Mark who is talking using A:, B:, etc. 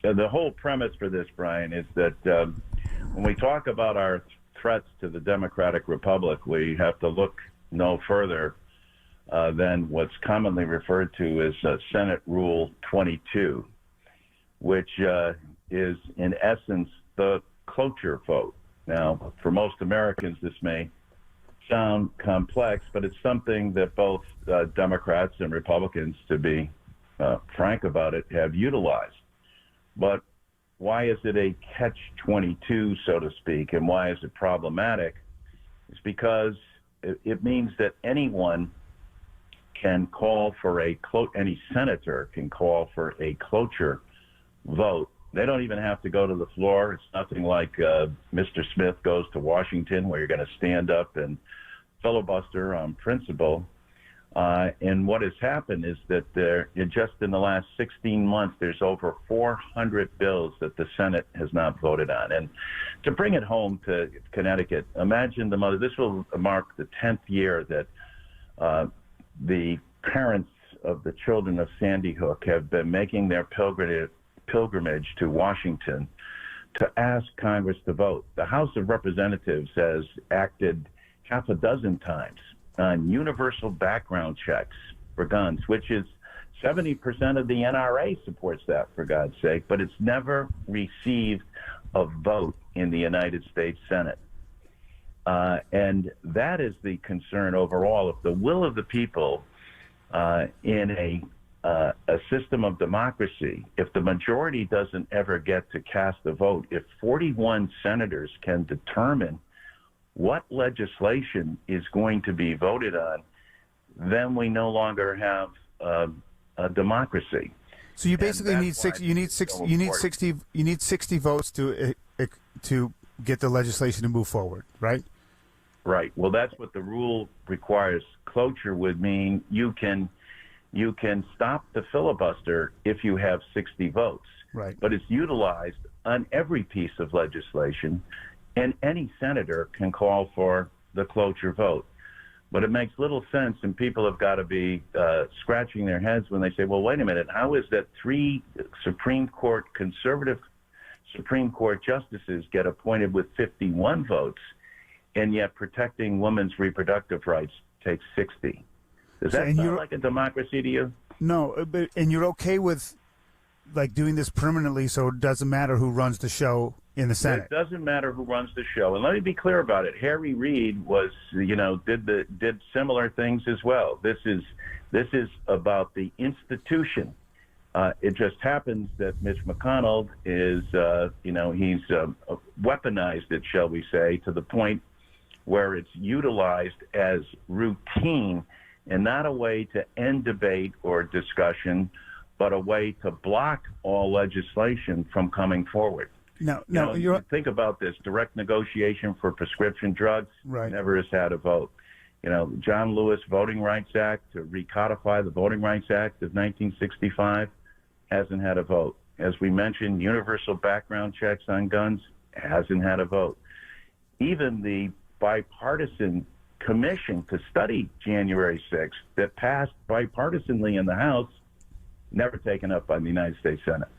A: The whole premise for this, Brian, is that when we talk about our threats to the Democratic Republic, we have to look no further than what's commonly referred to as Senate Rule 22, which is, in essence, the cloture vote. Now, for most Americans, this may sound complex, but it's something that both Democrats and Republicans, to be frank about it, have utilized. But why is it a catch-22, so to speak, and why is it problematic? It's because it means that anyone can call for any senator can call for a cloture vote. They don't even have to go to the floor. It's nothing like Mr. Smith goes to Washington, where you're going to stand up and filibuster on principle. And what has happened is that just in the last 16 months, there's over 400 bills that the Senate has not voted on. And to bring it home to Connecticut, imagine this will mark the 10th year that the parents of the children of Sandy Hook have been making their pilgrimage to Washington to ask Congress to vote. The House of Representatives has acted half a dozen times on universal background checks for guns, which is 70% of the NRA supports that, for God's sake, but it's never received a vote in the United States Senate. And that is the concern overall. If the will of the people in a system of democracy, if the majority doesn't ever get to cast a vote, if 41 senators can determine what legislation is going to be voted on, then we no longer have a democracy.
B: So you basically need 60 votes to get the legislation to move forward, right?
A: Right. Well, that's what the rule requires. Cloture would mean you can stop the filibuster if you have 60 votes.
B: Right.
A: But it's utilized on every piece of legislation, and any senator can call for the cloture vote. But it makes little sense, and people have got to be scratching their heads when they say, well, wait a minute, how is that 3 conservative Supreme Court justices get appointed with 51 votes, and yet protecting women's reproductive rights takes 60? Does that sound like a democracy to you?
B: No, and you're okay with doing this permanently, so it doesn't matter who runs the show in the Senate.
A: It doesn't matter who runs the show, and let me be clear about it. Harry Reid did similar things as well. This is about the institution. It just happens that Mitch McConnell is he's weaponized it, shall we say, to the point where it's utilized as routine and not a way to end debate or discussion, but a way to block all legislation from coming forward.
B: You
A: think about this. Direct negotiation for prescription drugs never has had a vote. John Lewis Voting Rights Act, to recodify the Voting Rights Act of 1965, hasn't had a vote. As we mentioned, universal background checks on guns hasn't had a vote. Even the bipartisan commission to study January 6th that passed bipartisanly in the House, never taken up by the United States Senate.